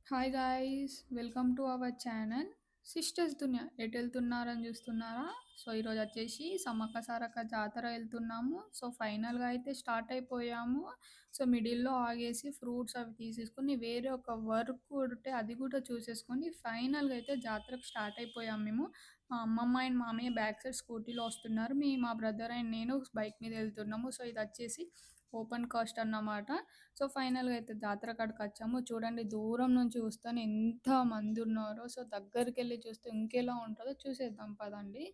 Hi guys, welcome to our channel sisters దునియా. ఎటు వెళ్తున్నారని చూస్తున్నారా? So ఈరోజు వచ్చేసి సమ్మక్క సారక్క జాతర వెళ్తున్నాము. సో ఫైనల్గా అయితే స్టార్ట్ అయిపోయాము. సో మిడిల్లో ఆగేసి ఫ్రూట్స్ అవి తీసేసుకొని వేరే ఒక వర్క్ ఉంటే అది కూడా చూసేసుకొని ఫైనల్గా అయితే జాతరకు స్టార్ట్ అయిపోయాము మేము. మా అమ్మమ్మ అండ్ మామయ్య బ్యాక్ సైడ్ స్కూటీలో వస్తున్నారు. మా బ్రదర్ అండ్ నేను బైక్ మీద వెళ్తున్నాము. సో ఇది వచ్చేసి ఓపెన్ కాస్ట్ అన్నమాట. సో ఫైనల్‌గా అయితే జాతర కాడికొచ్చాము. చూడండి దూరం నుంచి చూస్తేనే ఎంత మందున్నారో. సో దగ్గరికెళ్ళి చూస్తే ఇంకెలా ఉంటదో చూసేద్దాం పదండి.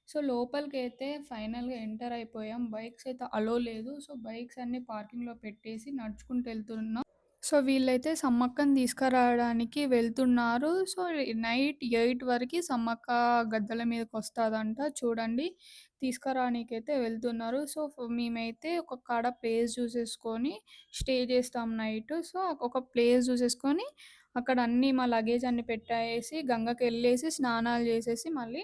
సో లోపలికైతే ఫైనల్‌గా ఎంటర్ అయిపోయాం. బైక్స్ అయితే అలో లేదు. సో బైక్స్ అన్నీ పార్కింగ్‌లో పెట్టేసి నడుచుకుంటూ వెళ్తున్నాం. సో వీళ్ళైతే సమ్మక్కని తీసుకురావడానికి వెళ్తున్నారు. సో నైట్ 8 వరకి సమ్మక్క గద్దెల మీదకొస్తదంట. చూడండి తీసుకురానీకైతే వెళ్తున్నారు. సో మేమైతే ఒక కాడ ప్లేస్ చూసేసుకొని స్టే చేస్తాం నైట్. సో ఒక ప్లేస్ చూసేసుకొని అక్కడ అన్నీ మా లగేజ్ అన్నీ పెట్టేసి గంగకెళ్ళేసి స్నానాలు చేసేసి మళ్ళీ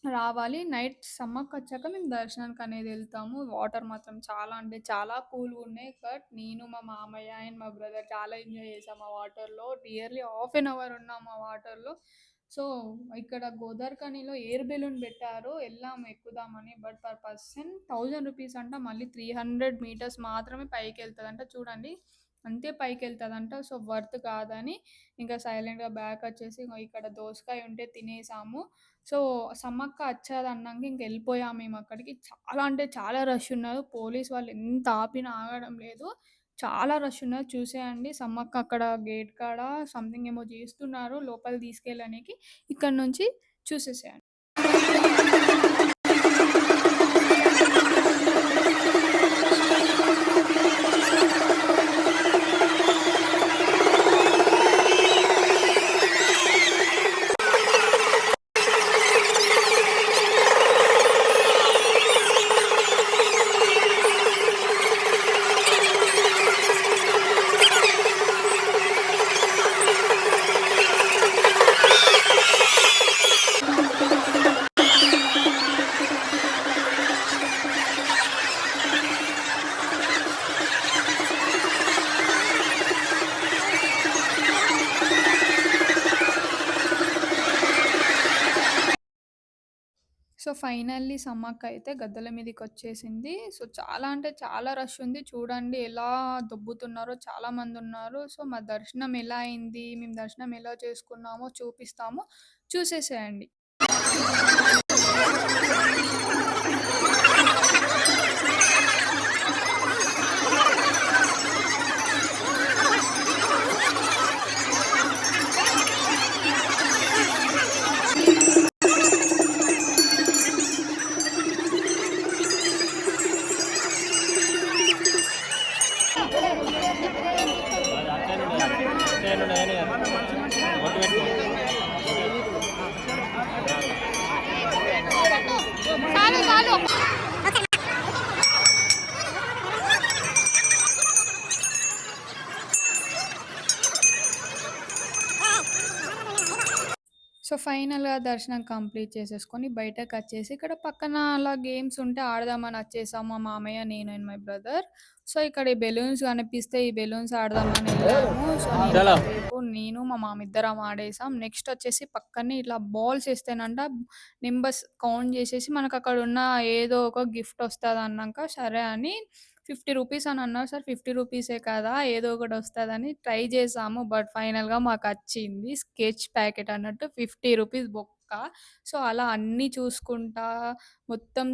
రావాలి. నైట్ సమ్మక్కొచ్చాక మేము దర్శనానికనేది ఎళ్తాము. వాటర్ మాత్రం చాలా అంటే చాలా కూల్‌గున్నాయి. బట్ నేను, మా మామయ్య అండ్ మా బ్రదర్ చాలా ఎంజాయ్ చేసాం ఆ వాటర్‌లో. నియర్లీ హాఫ్ ఎన్ అవర్ ఉన్నాం ఆ వాటర్‌లో. సో, ఇక్కడ గోదావరిఖనిలో ఎయిర్ బెలూన్ పెట్టారు. ఎళ్ళాము ఎక్కుదామని. బట్ పర్ పర్సన్ రూ. 1000 అంట. మళ్ళీ 300 మీటర్స్ మాత్రమే పైకెళ్తదంట. చూడండి అంతే పైకెళ్తదంట. సో, వర్త్ కాదని ఇంకా సైలెంట్‌గా బ్యాకొచ్చేసి ఇగో ఇక్కడ దోసకాయ ఉంటే తినేసాము. సో, సమ్మక్క అచ్చాదన్నాక ఇంకెళ్ళిపోయాము మేమక్కడికి. చాలా అంటే చాలా రష్ ఉన్నారు. పోలీస్ వాళ్ళు ఎంత ఆపినా ఆగడం లేదు. చాలా రష్ ఉన్నారు. చూసేయండి సమ్మక్క అక్కడ గేట్ కాడ సంథింగ్ ఏమో జేస్తున్నారు లోపలికి తీసుకెళ్ళనీకి. ఇక్కడి నుంచి చూసేసేయండి. సో, ఫైనల్లీ సమ్మక్క అయితే గద్దెల మీదకొచ్చేసింది. సో, చాలా అంటే చాలా రష్ ఉంది. చూడండి ఎలా దొబ్బుతున్నారో చాలామందున్నారు. సో, మా దర్శనం ఎలా అయింది, మేము దర్శనం ఎలా చేసుకున్నామో చూపిస్తాము. చూసేసేయండి. సో, ఫైనల్‌గా దర్శనం కంప్లీట్ చేసేసుకొని బయటకచ్చేసి, ఇక్కడ పక్కన అలా గేమ్స్ ఉంటే ఆడదామని వచ్చేసాం. మా మామయ్య, నేను అండ్ మై బ్రదర్. సో, ఇక్కడ ఈ బెలూన్స్ కనిపిస్తే ఈ బెలూన్స్ ఆడదామని ఎళ్ళాము. సో, కాసేపు నేను, మా మామ ఇద్దరం ఆడేసాం. నెక్స్ట్ వచ్చేసి పక్కనే ఇట్లా బాల్స్ ఏస్తేనంట నంబర్స్ కౌంట్ చేసేసి మనకక్కడున్న ఏదో ఒక గిఫ్ట్ వస్తదన్నాక సరే అని రూ. 50 అని అన్నారు. సార్ రూ. 50 కదా! ఏదో ఒకటొస్తదని ట్రై చేసాము. బట్ ఫైనల్‌గా మాకచ్చింది. స్కెచ్ ప్యాకెట్ అన్నట్టు రూ. 50 బొక్క. సో, అలా అన్నీ చూసుకుంటా, మొత్తం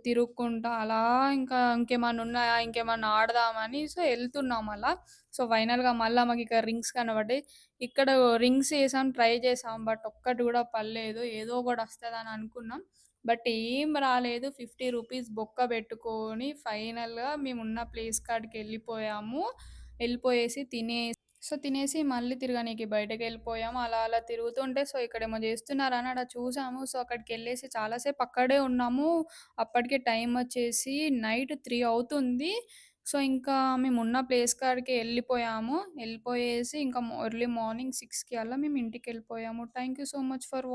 తిరుక్కుంటా అలా ఇంకా ఇంకేమన్నా ఉన్నాయా? ఇంకేమన్నా ఆడదామని సో, ఎళ్తున్నాం అలా. సో, ఫైనల్‌గా మళ్ళా మాకిక్కడ రింగ్స్ కనపడ్డాయి. ఇక్కడ రింగ్స్ ఏసాం, ట్రై చేసాం. బట్ ఒక్కటి కూడా పడలేదు. ఏదో ఒకటొస్తదని అనుకున్నాం. బట్ ఏం రాలేదు. రూ. 50 బొక్క బెట్టుకొని ఫైనల్‌గా మేమున్న ప్లేస్ కాడికెళ్ళిపోయాము. ఎళ్ళిపోయేసి తినేసి మళ్ళీ తిరగనీకి బయటకెళ్ళిపోయాము. అలా అలా తిరుగుతుంటే సో, ఇక్కడేమో జేస్తున్నారని ఆడ చూసాము. సో, అక్కడికెళ్ళేసి చాలా సేపు అక్కడే ఉన్నాము. అప్పటికే టైమొచ్చేసి నైట్ 3 అవుతుంది. సో, ఇంకా మేమున్న ప్లేస్ కాడికి ఎళ్ళిపోయాము. ఎళ్ళిపోయేసి ఇంకా ఎర్లీ మార్నింగ్ 6కి అలా మేము ఇంటికెళ్ళిపోయాము. Thank you so much for